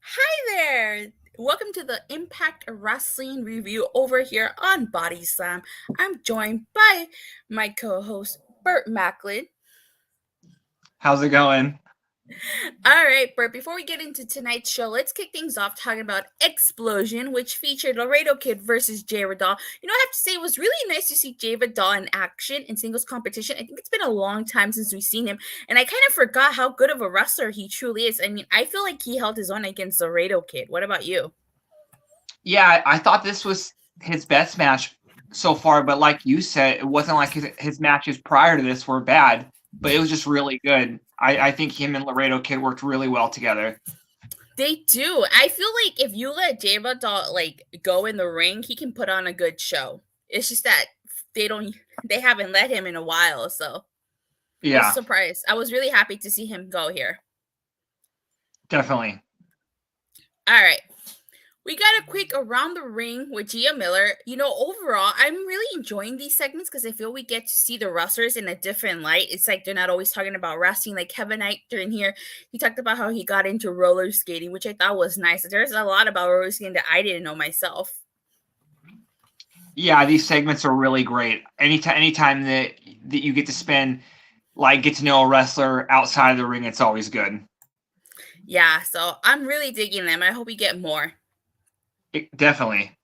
Hi there! Welcome to the Impact Wrestling review over here on BodySlam. I'm joined by my co-host Burt Macklin. How's it going? All right, Burt, before we get into tonight's show, let's kick things off talking about Explosion, which featured Laredo Kid versus Jay Vidal. I have to say, it was really nice to see Jay Vidal in action in singles competition. I think it's been a long time since we've seen him, and I kind of forgot how good of a wrestler he truly is. I mean, I feel like he held his own against Laredo Kid. What about you? Yeah, I thought this was his best match so far, but like you said, it wasn't like his matches prior to this were bad, but it was just really good. I think him and Laredo Kid worked really well together. They do. I feel like if you let Jay Vidal go in the ring, he can put on a good show. It's just that they haven't let him in a while, so I was Yeah, surprised. I was really happy to see him go here. definitely. All right. We got a quick around the ring with Gia Miller. Overall, I'm really enjoying these segments because I feel we get to see the wrestlers in a different light. It's like they're not always talking about wrestling. Like Kevin Knight during here, he talked about how he got into roller skating, which I thought was nice. There's a lot about roller skating that I didn't know myself. Yeah, these segments are really great. Anytime that you get to spend get to know a wrestler outside of the ring, it's always good. Yeah, so I'm really digging them. I hope we get more. Definitely.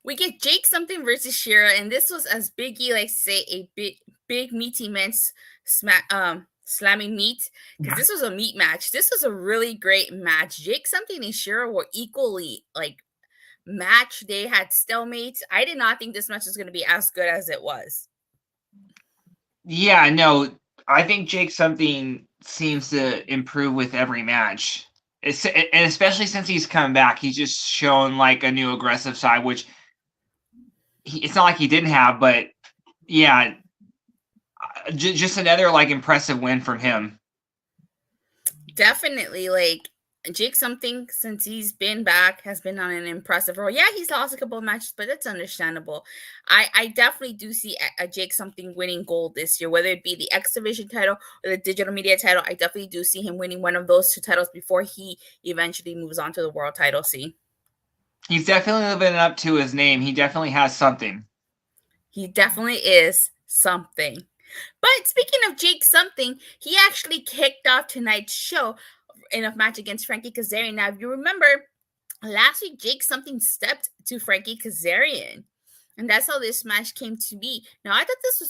We get Jake something versus Shira, and this was, as Biggie likes to say, a big meaty men's slamming meat, because this was a meat match. This was a really great match. Jake something and Shira were equally match. They had stalemates. I did not think this match was going to be as good as it was. Yeah, no, I think Jake something seems to improve with every match. And especially since he's coming back, he's just shown like a new aggressive side, which it's not like he didn't have, but yeah, just another like impressive win from him. Definitely, Jake something, since he's been back, has been on an impressive role. Yeah, he's lost a couple of matches, but that's understandable. I definitely do see a Jake something winning gold this year, whether it be the X Division title or the digital media title. I definitely do see him winning one of those two titles before he eventually moves on to the world title scene. He's definitely living up to his name. He definitely has something. He definitely is something. But speaking of Jake something, he actually kicked off tonight's show in a match against Frankie Kazarian. Now, if you remember, last week Jake something stepped to Frankie Kazarian, and that's how this match came to be. Now, I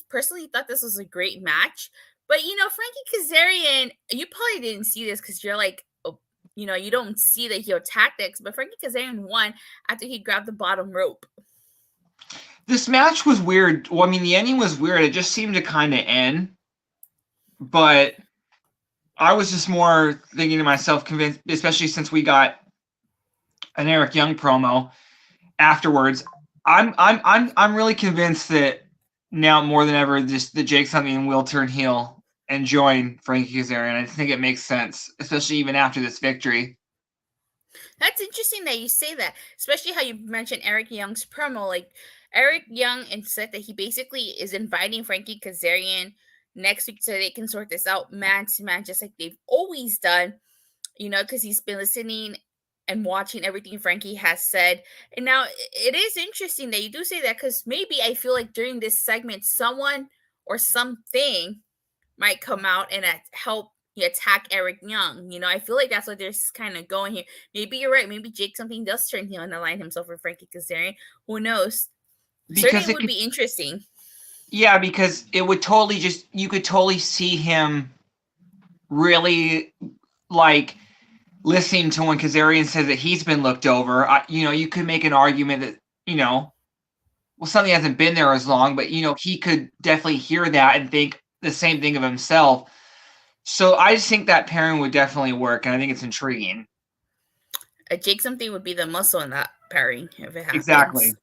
personally thought this was a great match, but Frankie Kazarian, you probably didn't see this because you're like, oh, you don't see the heel tactics, but Frankie Kazarian won after he grabbed the bottom rope. This match was weird. Well, I mean, the ending was weird. It just seemed to kind of end, but I was just more thinking to myself, convinced, especially since we got an Eric Young promo afterwards. I'm really convinced that now more than ever, just the Jake something will turn heel and join Frankie Kazarian. I think it makes sense, especially even after this victory. That's interesting that you say that, especially how you mentioned Eric Young's promo. Like, Eric Young and said that he basically is inviting Frankie Kazarian next week so they can sort this out man to man, just like they've always done, because he's been listening and watching everything Frankie has said. And now it is interesting that you do say that, because maybe I feel like during this segment, someone or something might come out and help you attack Eric Young. I feel like that's what they're kind of going here. Maybe you're right. Maybe Jake something does turn heel and align himself with Frankie Kazarian. Who knows? Because Certainly it would could, be interesting. yeah, because it would totally just, you could totally see him really like listening to when Kazarian says that he's been looked over. You could make an argument that, well, something hasn't been there as long, but, he could definitely hear that and think the same thing of himself. So I just think that pairing would definitely work, and I think it's intriguing. Jake something would be the muscle in that pairing if it happens. Exactly.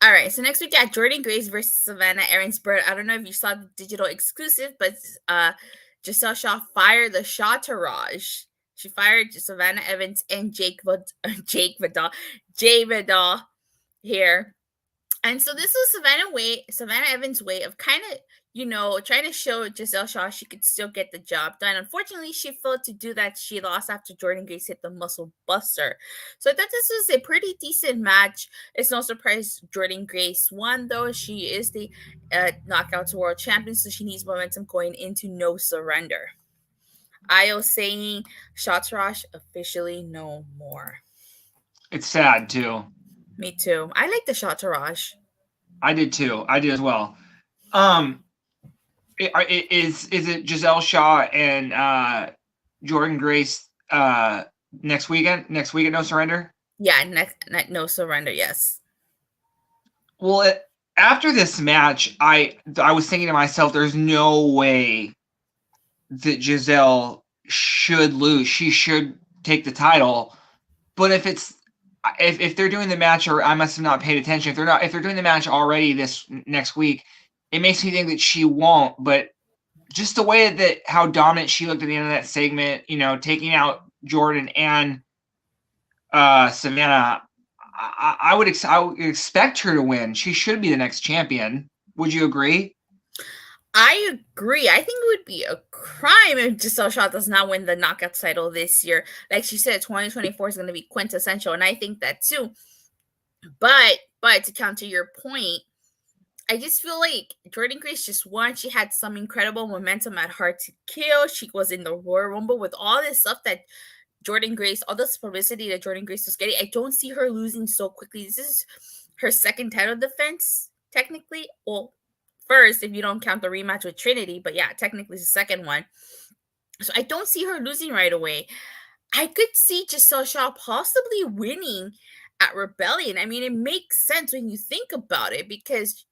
All right, so next we got Jordan Grace versus Savannah Aarons-Burt. I don't know if you saw the digital exclusive, but Giselle Shaw fired the Shawtaraj. She fired Savannah Evans and Jay Vidal here. And so this was Savannah Evans' way of kind of trying to show Giselle Shaw she could still get the job done. Unfortunately, she failed to do that. She lost after Jordan Grace hit the muscle buster. So I thought this was a pretty decent match. It's no surprise Jordan Grace won, though. She is the Knockouts World Champion, so she needs momentum going into No Surrender. Io saying Shatrash officially no more. It's sad too. Me too. I like the Shatrash. I did too. I did as well. Is it Giselle Shaw and Jordan Grace next weekend? Next week at No Surrender? Yeah, No Surrender. Yes. Well, after this match, I was thinking to myself, there's no way that Giselle should lose. She should take the title. But if they're doing the match, or I must have not paid attention. If they're doing the match already this next week, it makes me think that she won't. But just the way that how dominant she looked at the end of that segment, taking out Jordan and Savannah, I would expect her to win. She should be the next champion. Would you agree? I agree. I think it would be a crime if Giselle Shaw does not win the knockout title this year. Like she said, 2024 is going to be quintessential, and I think that too. But to counter your point, I just feel like Jordan Grace just won. She had some incredible momentum at Hard to Kill. She was in the Royal Rumble with all this stuff that Jordan Grace, all this publicity that Jordan Grace was getting. I don't see her losing so quickly. This is her second title defense, technically. Well, first, if you don't count the rematch with Trinity, but yeah, technically it's the second one. So I don't see her losing right away. I could see Giselle Shaw possibly winning at Rebellion. I mean, it makes sense when you think about it because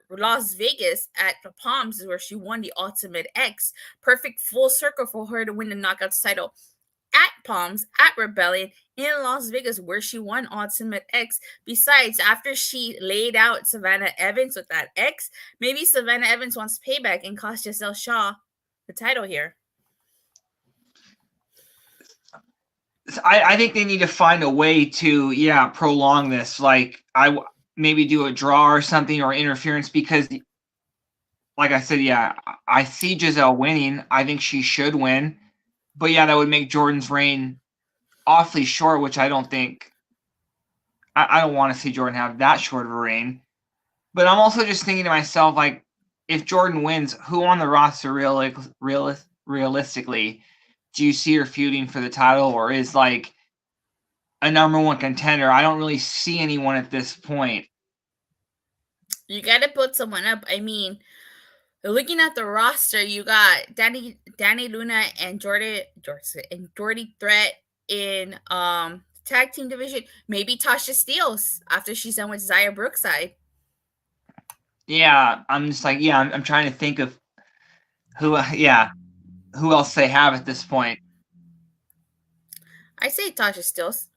Las Vegas at the Palms is where she won the Ultimate X. Perfect full circle for her to win the Knockouts title at Palms, at Rebellion, in Las Vegas, where she won Ultimate X. Besides, after she laid out Savannah Evans with that X, maybe Savannah Evans wants payback and cost Giselle Shaw the title here. I think they need to find a way to, prolong this. Like, maybe do a draw or something, or interference, because, like I said, I see Giselle winning. I think she should win. But, that would make Jordan's reign awfully short, which I don't think – I don't want to see Jordan have that short of a reign. But I'm also just thinking to myself, like, if Jordan wins, who on the roster realistically do you see her feuding for the title, or is, like, a number one contender? I don't really see anyone at this point. You got to put someone up. I mean – looking at the roster, you got Danny Luna and Jordy Threat in tag team division. Maybe Tasha Steelz after she's done with Zaya Brookside. Yeah, I'm just like, I'm trying to think of who else they have at this point. I say Tasha Steelz.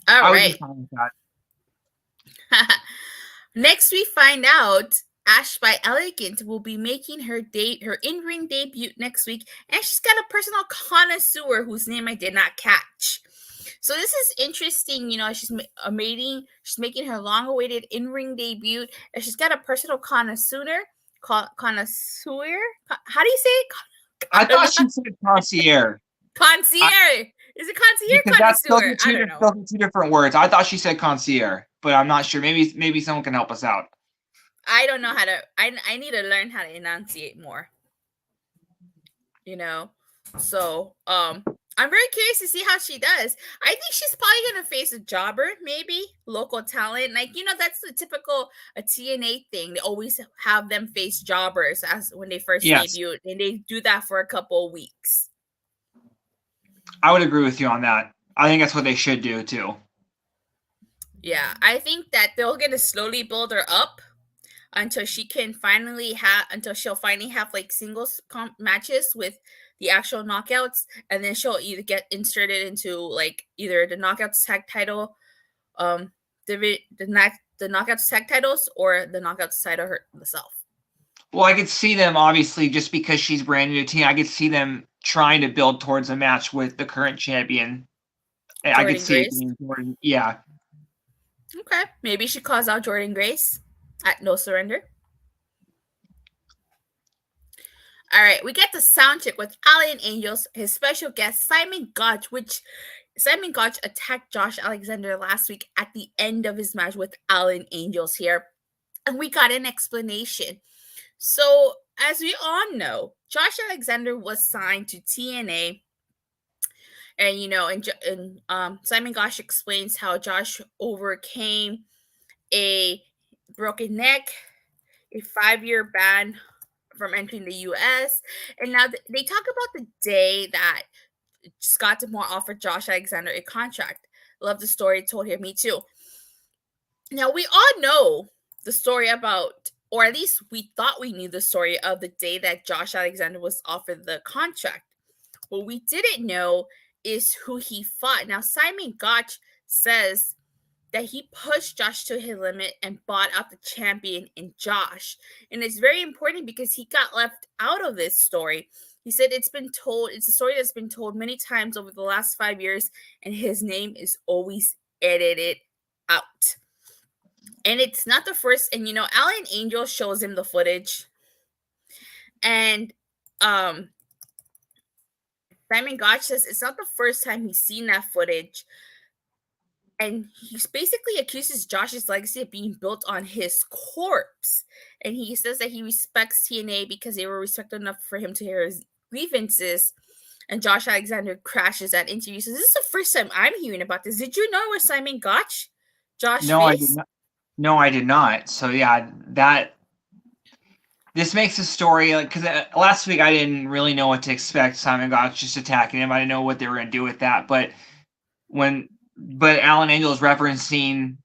All right. Next, we find out Ash by Elegant will be making her in-ring debut next week, and she's got a personal connoisseur whose name I did not catch. So this is interesting. She's making her long-awaited in-ring debut, and she's got a personal connoisseur. Connoisseur? How do you say it? I thought she said concierge. Concierge. Is it concierge? Connoisseur? I don't know. Those are two different words. I thought she said concierge, but I'm not sure. Maybe someone can help us out. I don't know how to. I need to learn how to enunciate more. So I'm very curious to see how she does. I think she's probably gonna face a jobber, maybe local talent. Like that's the typical a TNA thing. They always have them face jobbers as when they first debut, and they do that for a couple of weeks. I would agree with you on that. I think that's what they should do too. Yeah, I think that they're gonna slowly build her up until she'll finally have like singles matches with the actual knockouts, and then she'll either get inserted into like either the knockouts tag title, the knockouts tag titles, or the knockouts title herself. Well, I could see them, obviously, just because she's brand new to team, I could see them trying to build towards a match with the current champion. I could see it being Jordan. Yeah. Okay, maybe she calls out Jordan Grace at No Surrender. All right, we get the sound check with Alien Angels, his special guest Simon Gotch, which Simon Gotch attacked Josh Alexander last week at the end of his match with Alien Angels here. And we got an explanation. So, as we all know, Josh Alexander was signed to TNA. And, Simon Gotch explains how Josh overcame a broken neck, a 5-year ban from entering the U.S. And now they talk about the day that Scott D'Amore offered Josh Alexander a contract. Love the story told here. Me too. Now, we all know the story about, or at least we thought we knew the story of the day that Josh Alexander was offered the contract. What we didn't know is who he fought. Now, Simon Gotch says that he pushed Josh to his limit and bought out the champion in Josh. And it's very important because he got left out of this story. He said it's a story that's been told many times over the last 5 years, and his name is always edited out. And it's not the first, and Alien Angel shows him the footage. And Simon Gotch says it's not the first time he's seen that footage. And he basically accuses Josh's legacy of being built on his corpse. And he says that he respects TNA because they were respected enough for him to hear his grievances. And Josh Alexander crashes that interview. So this is the first time I'm hearing about this. Did you know it was Simon Gotch? Josh No, Face? I did not. No, I did not. So yeah, this makes the story, because last week I didn't really know what to expect. Simon Gotch just attacking him. I didn't know what they were going to do with that. But Alan Angel is referencing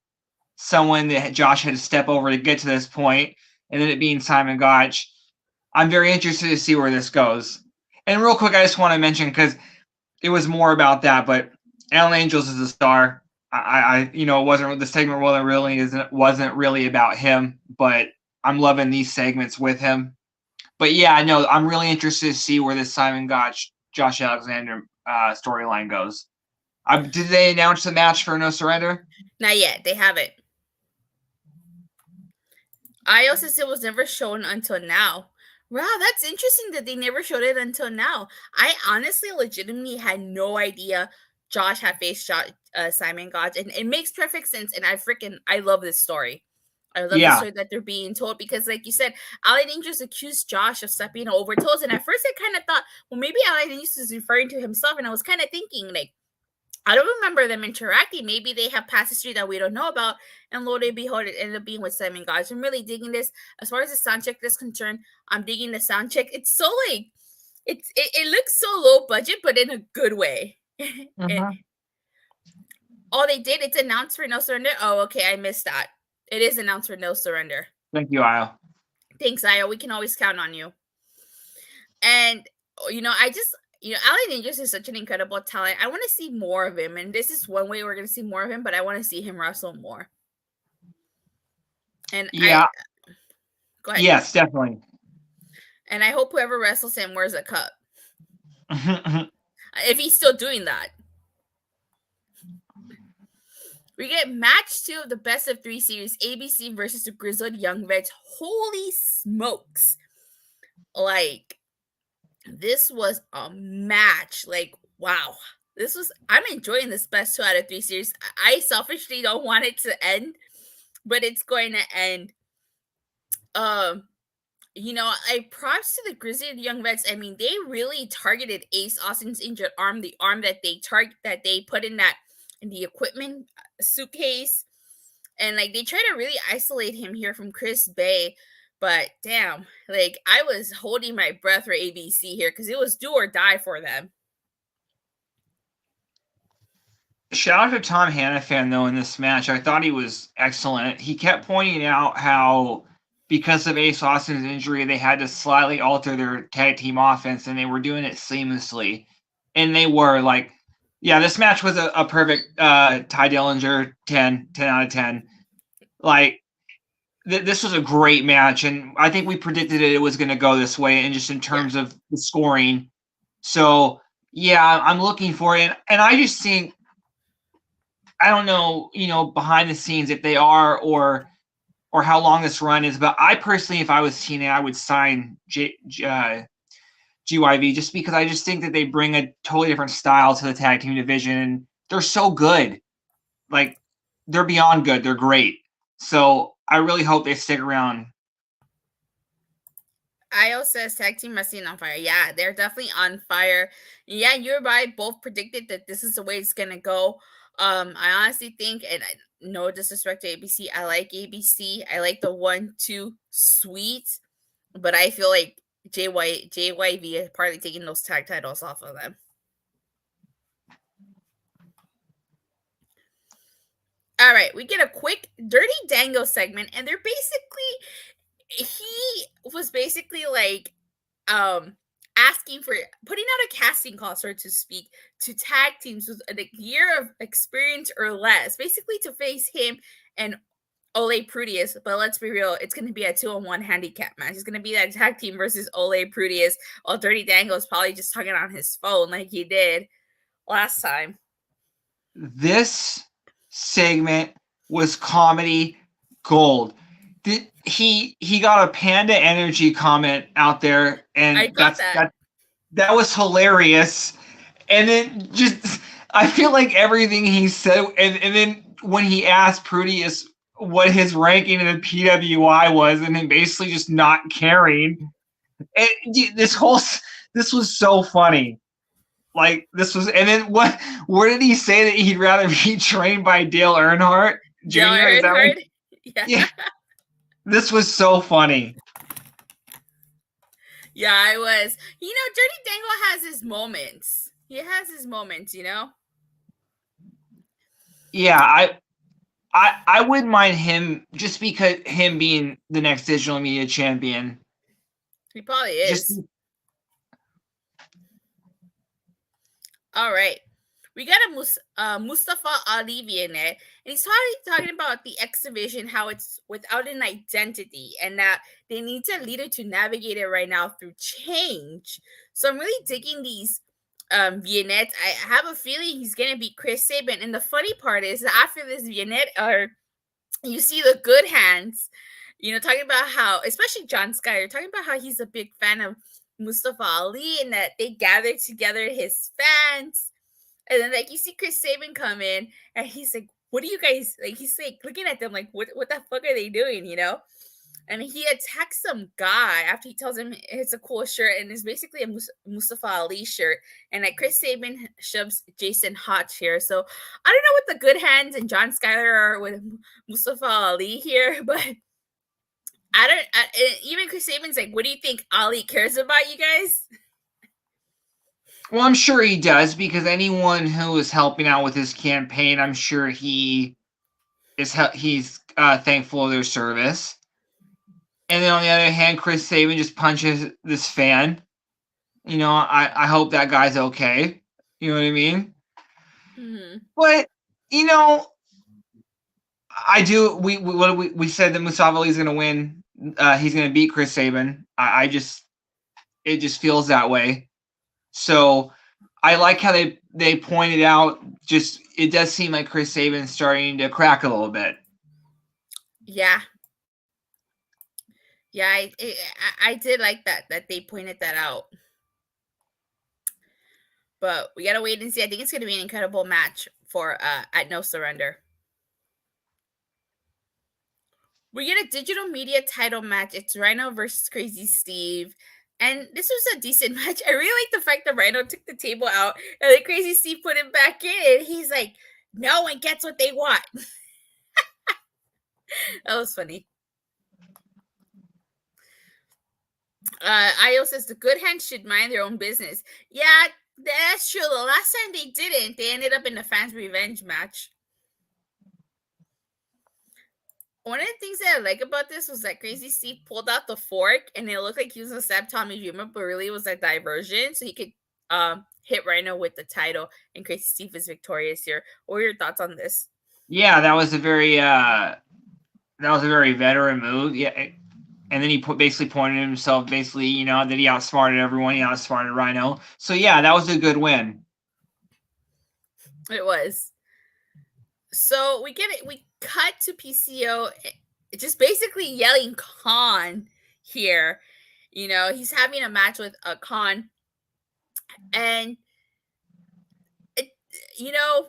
someone that Josh had to step over to get to this point, and then it being Simon Gotch. I'm very interested to see where this goes. And real quick, I just want to mention, because it was more about that, but Alan Angels is a star. The segment wasn't really about him, but I'm loving these segments with him. But yeah, no, I'm really interested to see where this Simon Gotch, Josh Alexander storyline goes. Did they announce the match for No Surrender? Not yet. They haven't. IOSS was never shown until now. Wow, that's interesting that they never showed it until now. I honestly, legitimately had no idea Josh had faced Simon Gotch, and it makes perfect sense. And I love this story. I love the story that they're being told because, like you said, Alien Angels accused Josh of stepping over toes, and at first I kind of thought, well, maybe Alien Angels is referring to himself, and I was kind of thinking, like, I don't remember them interacting. Maybe they have past history that we don't know about. And lo and behold, it ended up being with Simon Gotch. I'm really digging this. As far as the sound check is concerned, I'm digging the sound check. It's so like, it looks so low budget, but in a good way. They did, it's announced for No Surrender. Oh, okay, I missed that. It is announced for No Surrender. Thank you, Io. Thanks, Io. We can always count on you. And, Alien Angels is such an incredible talent. I want to see more of him, and this is one way we're going to see more of him, but I want to see him wrestle more. And yeah. Go ahead. Yes, definitely. And I hope whoever wrestles him wears a cup. If he's still doing that. We get match 2 of the best of 3 series, ABC versus the Grizzled Young Vets. Holy smokes. Like, this was a match. Like, wow. I'm enjoying this best 2 out of 3 series. I selfishly don't want it to end, but it's going to end. I props to the Grizzled Young Vets. I mean, they really targeted Ace Austin's injured arm, the arm that they put in the equipment suitcase, and like they try to really isolate him here from Chris Bay. But damn, like I was holding my breath for ABC here because it was do or die for them. Shout out to Tom Hannafan though in this match. I thought he was excellent. He kept pointing out how because of Ace Austin's injury, they had to slightly alter their tag team offense, and they were doing it seamlessly. And they were like, yeah, this match was a perfect Ty Dillinger 10 out of 10. Like, this was a great match, and I think we predicted it was going to go this way, and just in terms of the scoring. So, yeah, I'm looking for it. And I just think, I don't know, behind the scenes if they are or how long this run is, but I personally, if I was TNA, I would sign GYV, just because I just think that they bring a totally different style to the tag team division, and they're so good. Like, they're beyond good. They're great. So I really hope they stick around. IO says tag team must be on fire. Yeah, they're definitely on fire. Yeah, you and I both predicted that this is the way it's gonna go. I honestly think, and no disrespect to ABC, I like ABC. I like the 1-2 sweet, but I feel like JYV is partly taking those tag titles off of them. All right, we get a quick Dirty Dango segment, and they're he was basically like asking for putting out a casting call, so to speak, to tag teams with a year of experience or less, basically to face him and Ole Prudius. But let's be real, it's going to be a 2-on-1 handicap match. It's going to be that tag team versus Ole Prudius, while Dirty Dango is probably just talking on his phone like he did last time. This segment was comedy gold. He got a Panda Energy comment out there, and that was hilarious. And then just I feel like everything he said, and then when he asked Prudius what his ranking in the PWI was, and then basically just not caring. And this was so funny. Like, this was, and then where did he say that he'd rather be trained by Dale Earnhardt Jr.? Dale Earnhardt? Yeah. This was so funny. Yeah, it was. You know, Dirty Dango has his moments. He has his moments, you know? Yeah, I wouldn't mind him, just because him being the next digital media champion. He probably is. All right. We got a Mustafa Ali vignette, and he's talking about the X Division, how it's without an identity, and that they need a leader to navigate it right now through change. So I'm really digging these vignettes. I have a feeling he's gonna beat Chris Sabin, and the funny part is that after this vignette, you see the good hands, you know, talking about how, especially John Skyer, talking about how he's a big fan of Mustafa Ali, and that they gathered together his fans. And then, like, you see Chris Sabin come in, and he's like, what do you guys, like, he's like looking at them like, what the fuck are they doing, you know? And he attacks some guy after he tells him it's a cool shirt, and it's basically a Mustafa Ali shirt. And like Chris Sabin shoves Jason Hotch here. So I don't know what the good hands and John Schuyler are with Mustafa Ali here, but even Chris Sabin's like, what do you think Ali cares about, you guys? Well, I'm sure he does, because anyone who is helping out with his campaign, I'm sure he's thankful of their service. And then on the other hand, Chris Sabin just punches this fan. You know, I hope that guy's okay. You know what I mean? Mm-hmm. But, you know, I do. We said that Mustafa Ali is going to win. He's going to beat Chris Sabin. It just feels that way. So I like how they pointed out, just it does seem like Chris Sabin's starting to crack a little bit. Yeah. Yeah, I did like that they pointed that out. But we gotta wait and see. I think it's gonna be an incredible match for at No Surrender. We get a digital media title match. It's Rhino versus Crazy Steve. And this was a decent match. I really like the fact that Rhino took the table out and then Crazy Steve put him back in. And he's like, no one gets what they want. That was funny. Io says the good hands should mind their own business. Yeah, that's true. The last time they didn't, they ended up in the fans' revenge match. One of the things that I like about this was that Crazy Steve pulled out the fork, and it looked like he was going to stab Tommy Dreamer, but really it was a diversion, so he could hit Rhino with the title, and Crazy Steve is victorious here. What are your thoughts on this? Yeah, that was a very veteran move. Yeah, and then he basically pointed himself, basically, you know, that he outsmarted everyone. He outsmarted Rhino. So yeah, that was a good win. It was. So we get it. We cut to PCO, just basically yelling Khan here. You know, he's having a match with Khan And it, you know,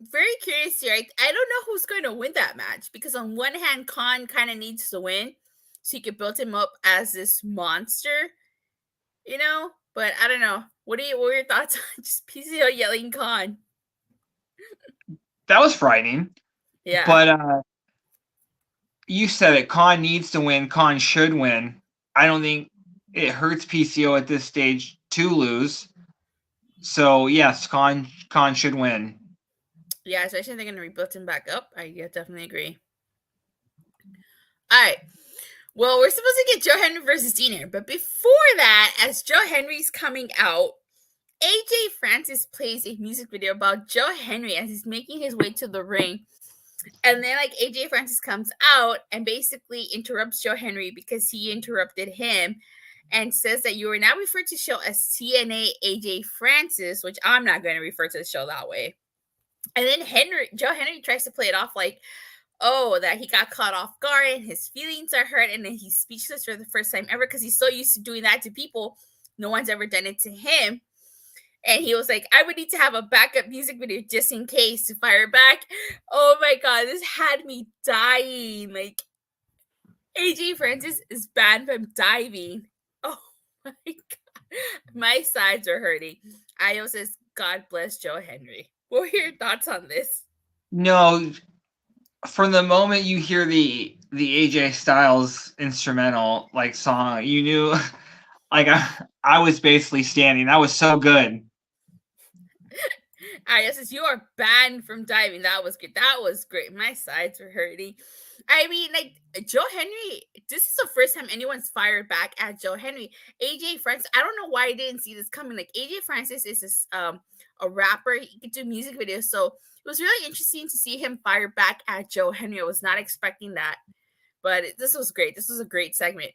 very curious here. I don't know who's going to win that match because on one hand, Khan kind of needs to win so you could build him up as this monster, you know. But I don't know. What are your thoughts on just PCO yelling Khan? That was frightening. Yeah. But you said it. Khan needs to win. Khan should win. I don't think it hurts PCO at this stage to lose. So yes, Khan should win. Yeah, especially if they're gonna rebuild him back up. I definitely agree. All right. Well, we're supposed to get Joe Henry versus Diener, but before that, as Joe Henry's coming out, AJ Francis plays a music video about Joe Henry as he's making his way to the ring. And then like AJ Francis comes out and basically interrupts Joe Henry because he interrupted him and says that you are now referred to the show as TNA AJ Francis, which I'm not going to refer to the show that way. And then Joe Henry tries to play it off like, oh, that he got caught off guard and his feelings are hurt and then he's speechless for the first time ever because he's so used to doing that to people. No one's ever done it to him. And he was like, I would need to have a backup music video just in case to fire back. Oh my God, this had me dying. Like, AJ Francis is banned from diving. Oh my God. My sides are hurting. Io says, God bless Joe Henry. What are your thoughts on this? No, from the moment you hear the AJ Styles instrumental like song, you knew like I was basically standing. That was so good. Io says, you are banned from diving. That was good. That was great. My sides were hurting. I mean, like, Joe Henry, this is the first time anyone's fired back at Joe Henry. AJ Francis, I don't know why I didn't see this coming. Like, AJ Francis is this, a rapper. He could do music videos. So it was really interesting to see him fire back at Joe Henry. I was not expecting that. But this was great. This was a great segment.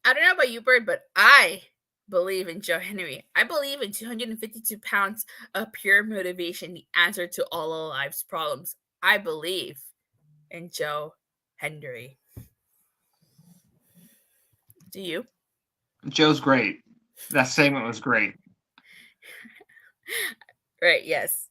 I don't know about you, Bird, but I believe in Joe Henry. I believe in 252 pounds of pure motivation, the answer to all of life's problems. I believe in Joe Henry. Do you? Joe's great. That segment was great. Right, yes.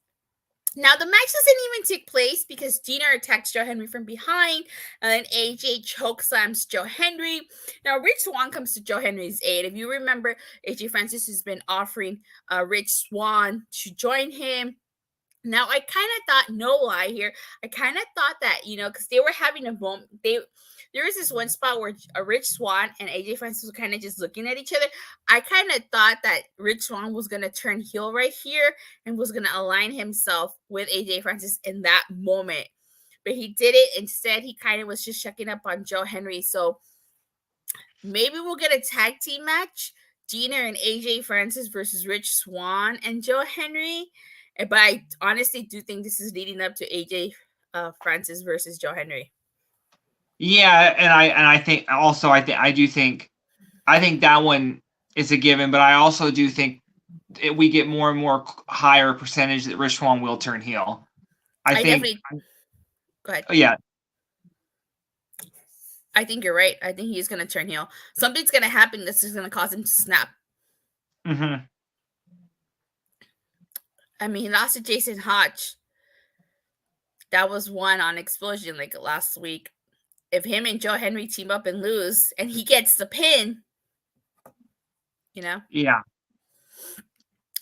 Now, the match doesn't even take place because Diener attacks Joe Henry from behind, and then AJ chokeslams Joe Henry. Now, Rich Swann comes to Joe Henry's aid. If you remember, AJ Francis has been offering Rich Swann to join him. Now, I kind of thought, no lie here, I kind of thought that, because they were having a moment, there was this one spot where Rich Swann and AJ Francis were kind of just looking at each other. I kind of thought that Rich Swann was going to turn heel right here and was going to align himself with AJ Francis in that moment. But he did it. Instead, he kind of was just checking up on Joe Henry. So maybe we'll get a tag team match. Diener and AJ Francis versus Rich Swann and Joe Henry. But I honestly do think this is leading up to AJ Francis versus Joe Henry. Yeah, and I think also I think that one is a given, but I also do think we get more and more higher percentage that Rich Swann will turn heel. I think. Go ahead. Oh yeah. I think you're right. I think he's going to turn heel. Something's going to happen that's just going to cause him to snap. Mm-hmm. I mean, he lost to Jason Hodge. That was one on Explosion like last week. If him and Joe Henry team up and lose, and he gets the pin, Yeah.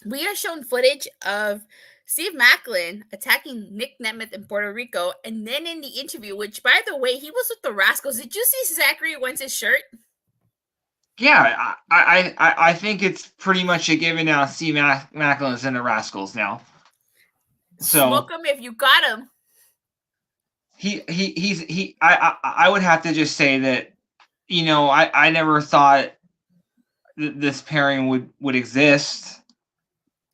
We are shown footage of Steve Macklin attacking Nick Nemeth in Puerto Rico, and then in the interview, which, by the way, he was with the Rascals. Did you see Zachary Wentz's shirt? Yeah, I think it's pretty much a given now. Steve Macklin is in the Rascals now. So smoke him if you got him. I would have to just say that, I never thought this pairing would exist,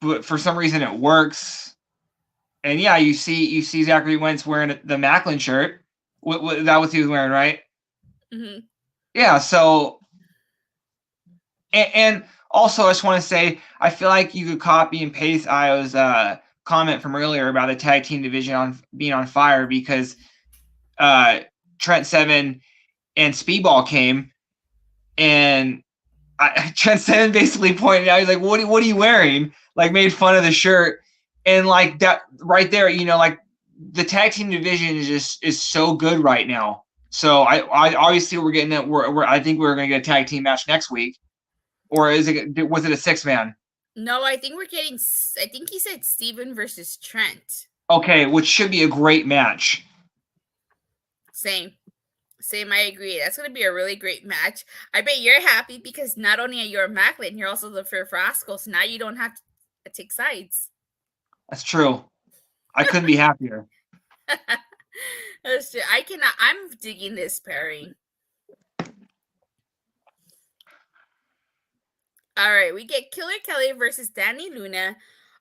but for some reason it works. And yeah, you see Zachary Wentz wearing the Macklin shirt. That was he was wearing, right? Mm-hmm. Yeah. So, and also I just want to say, I feel like you could copy and paste Io's comment from earlier about the tag team division being on fire because Trent Seven and Speedball came, and Transcend basically pointed out, he's like, what are you wearing? Like, made fun of the shirt. And like that right there, like the tag team division is so good right now. So I obviously we're getting it. I think we're gonna get a tag team match next week, or was it a 6-man? No, I think we're getting. I think he said Steven versus Trent. Okay, which should be a great match. Same, I agree. That's gonna be a really great match. I bet you're happy because not only are you a Macklin, you're also the Fair Frasco. So now you don't have to take sides. That's true. I couldn't be happier. That's true. I cannot. I'm digging this pairing. All right, we get Killer Kelly versus Danny Luna.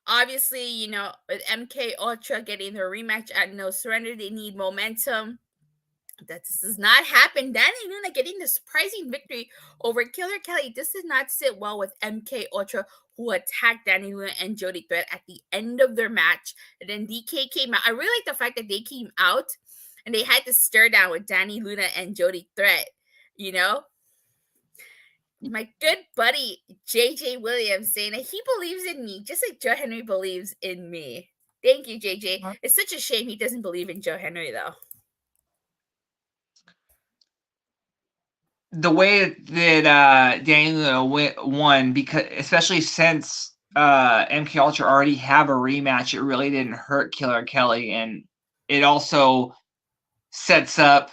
Obviously, with MK Ultra getting their rematch at No Surrender, they need momentum. That this does not happen. Danny Luna getting the surprising victory over Killer Kelly. This did not sit well with MK Ultra, who attacked Danny Luna and Jody Threat at the end of their match. And then DK came out. I really like the fact that they came out and they had to stare down with Danny Luna and Jody Threat. My good buddy JJ Williams saying that he believes in me just like Joe Henry believes in me. Thank you, JJ. It's such a shame he doesn't believe in Joe Henry, though. The way that Daniel won, because especially since MK Ultra already have a rematch, it really didn't hurt Killer Kelly, and it also sets up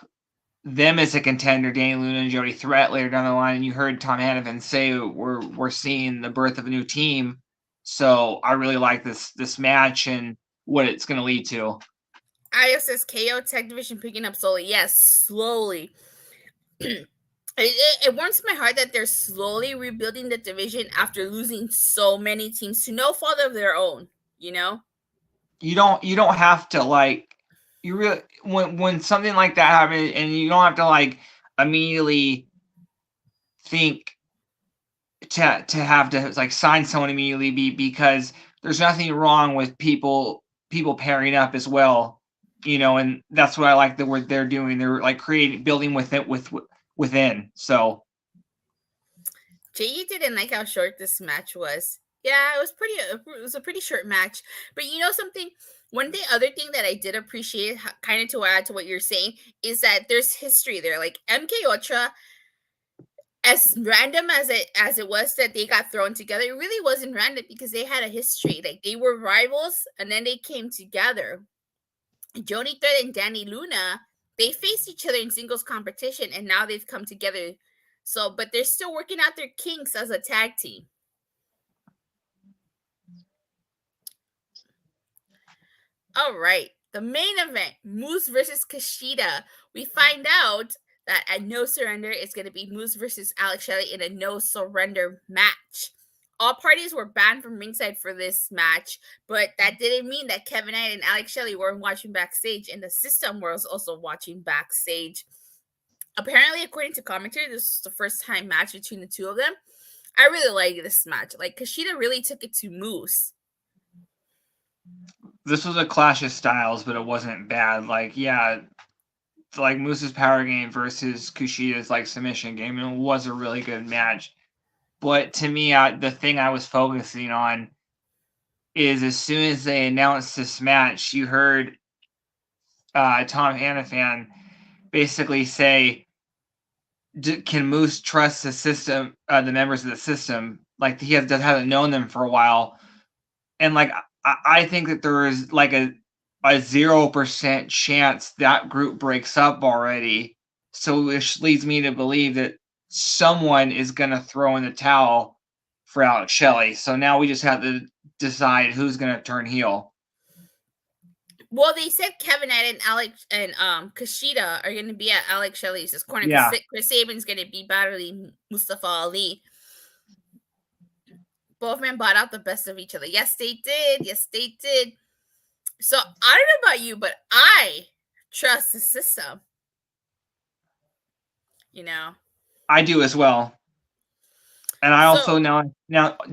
them as a contender, Danny Luna and Jody Threat later down the line. And you heard Tom Hannafin say we're seeing the birth of a new team. So I really like this match and what it's going to lead to. Io says KO Tech Division picking up slowly. Yes, slowly. It warms my heart that they're slowly rebuilding the division after losing so many teams to no fault of their own. You don't have to you really when something like that happens, and you don't have to immediately think to have to sign someone immediately because there's nothing wrong with people pairing up as well, and that's what I like that what they're doing. They're building within. So Jay didn't like how short this match was. Yeah, it was a pretty short match. But something, one other thing that I did appreciate, kind of to add to what you're saying, is that there's history there. Like MK Ultra, as random as it was that they got thrown together, it really wasn't random because they had a history. Like they were rivals and then they came together. Jody Thread and Danny Luna, they faced each other in singles competition and now they've come together. So, but they're still working out their kinks as a tag team. All right, the main event, Moose versus Kushida. We find out that at No Surrender, it's going to be Moose versus Alex Shelley in a No Surrender match. All parties were banned from ringside for this match, but that didn't mean that Kevin Knight and Alex Shelley weren't watching backstage, and the System was also watching backstage. Apparently, according to commentary, this is the first time match between the two of them. I really like this match. Kushida really took it to Moose. This was a clash of styles, but it wasn't bad. Moose's power game versus Kushida's submission game, and it was a really good match. But to me, the thing I was focusing on is as soon as they announced this match, you heard Tom Hannafin basically say, "Can Moose trust the system, the members of the system? He hasn't known them for a while." And I think that there is a 0% chance that group breaks up already. So which leads me to believe that someone is going to throw in the towel for Alex Shelley. So now we just have to decide who's going to turn heel. Well, they said Kevin Knight and Alex and Kushida are going to be at Alex Shelley's corner. Yeah. Chris Sabin's going to be battling Mustafa Ali. Both men bought out the best of each other. Yes, they did. Yes, they did. So I don't know about you, but I trust the System. I do as well. And I also now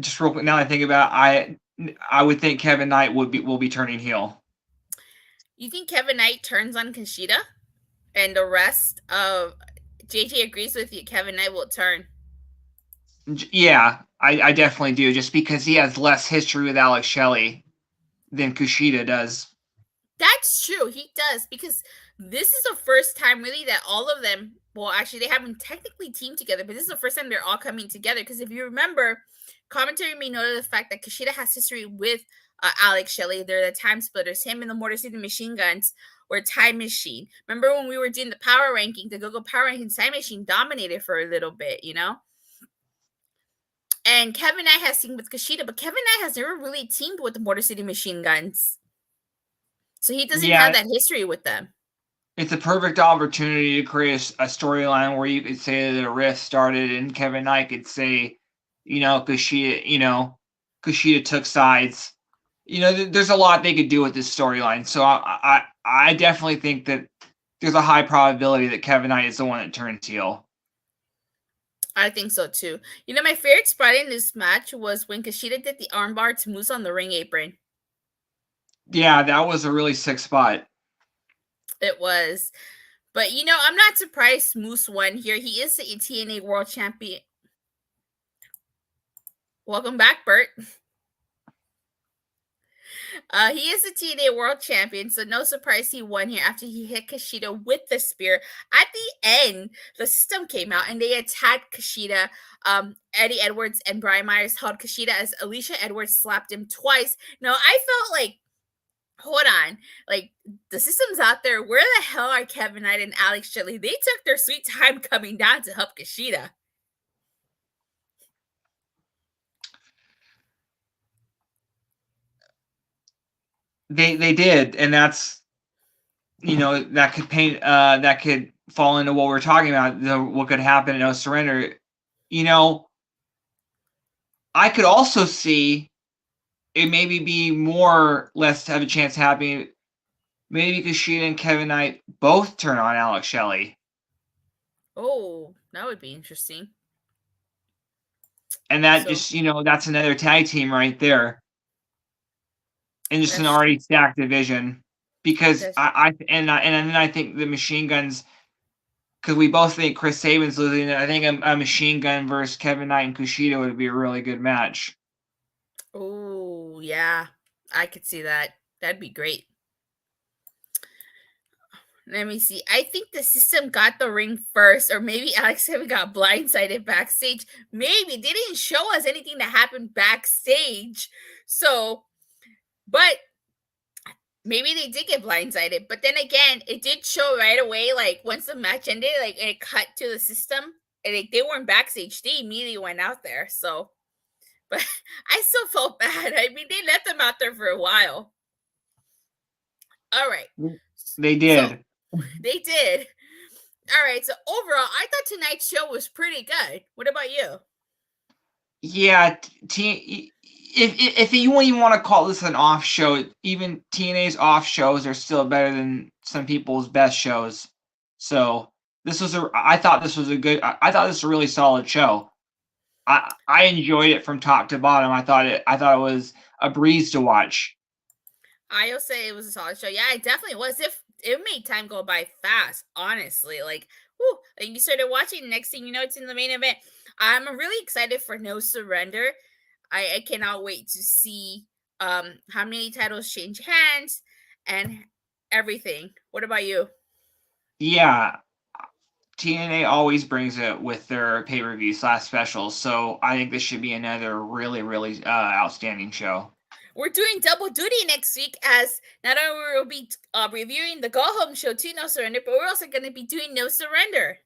just real quick, now I think about it, I would think Kevin Knight will be turning heel. You think Kevin Knight turns on Kushida, and the rest of JJ agrees with you? Kevin Knight will turn. Yeah, I definitely do, just because he has less history with Alex Shelley than Kushida does. That's true. He does, because this is the first time really that all of them, well, actually, they haven't technically teamed together, but this is the first time they're all coming together. Because if you remember, commentary may note the fact that Kushida has history with Alex Shelley. They're the time splitters. Him and the Motor City Machine Guns were Time Machine. Remember when we were doing the power ranking, the Go-Go Power Ranking, Time Machine dominated for a little bit, you know? And Kevin Knight has teamed with Kushida, but Kevin Knight has never really teamed with the Motor City Machine Guns. So he doesn't Yeah, have that history with them. it's a perfect opportunity to create a storyline where you could say that a rift started, and Kevin Knight could say, Kushida took sides. There's a lot they could do with this storyline. So I definitely think that there's a high probability that Kevin Knight is the one that turns heel. I think so too. My favorite spot in this match was when Kushida did the armbar to Moose on the ring apron. Yeah, that was a really sick spot. It was. But, I'm not surprised Moose won here. He is the TNA World Champion. Welcome back, Burt. He is the TNA World Champion, so no surprise he won here after he hit Kushida with the spear. At the end, the system came out and they attacked Kushida. Eddie Edwards and Brian Myers held Kushida as Alicia Edwards slapped him twice. Now, I felt like, hold on, like, the system's out there. Where the hell are Kevin Knight and Alex Shelley? They took their sweet time coming down to help Kushida. They did, and that's that could paint that could fall into what we're talking about, what could happen in No Surrender. I could also see it maybe be more less to have a chance happening. Maybe Kushida and Kevin Knight both turn on Alex Shelley. Oh, that would be interesting. And that that's another tag team right there. And just an already stacked division. Because then I think the Machine Guns, because we both think Chris Sabin's losing, I think a Machine Gun versus Kevin Knight and Kushida would be a really good match. Oh, yeah. I could see that. That'd be great. Let me see. I think the system got the ring first, or maybe Alex Sabin got blindsided backstage. Maybe they didn't show us anything that happened backstage. So, but maybe they did get blindsided. But then again, it did show right away, like once the match ended, like it cut to the system, and they weren't backstage. They immediately went out there. So, but I still felt bad. I mean, they left them out there for a while. All right. They did. So, they did. All right. So overall, I thought tonight's show was pretty good. What about you? Yeah, if you even want to call this an off show, even TNA's off shows are still better than some people's best shows. So I thought this was a really solid show. I enjoyed it from top to bottom. I thought it was a breeze to watch. I'll say it was a solid show. Yeah, it definitely was. If it made time go by fast, honestly. Like you started watching, next thing you know, it's in the main event. I'm really excited for No Surrender. I cannot wait to see how many titles change hands and everything. What about you? Yeah, TNA always brings it with their pay-per-view / specials, so I think this should be another really, really outstanding show. We're doing double duty next week, as not only will we be reviewing the Go Home show to No Surrender, but we're also going to be doing No Surrender.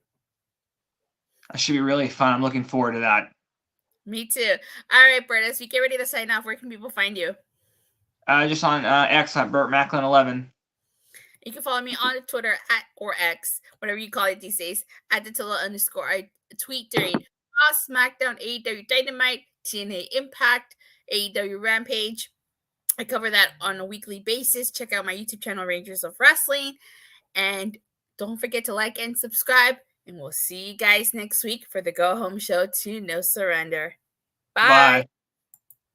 That should be really fun. I'm looking forward to that. Me too. All right, Bert, as we get ready to sign off, where can people find you? Just on X at Burt Macklin 11. You can follow me on Twitter or X, whatever you call it these days, at Datila _ I tweet during Raw, SmackDown, AEW Dynamite, TNA Impact, AEW Rampage. I cover that on a weekly basis. Check out my YouTube channel, Rangers of Wrestling. And don't forget to like and subscribe. And we'll see you guys next week for the Go Home show to No Surrender. Bye.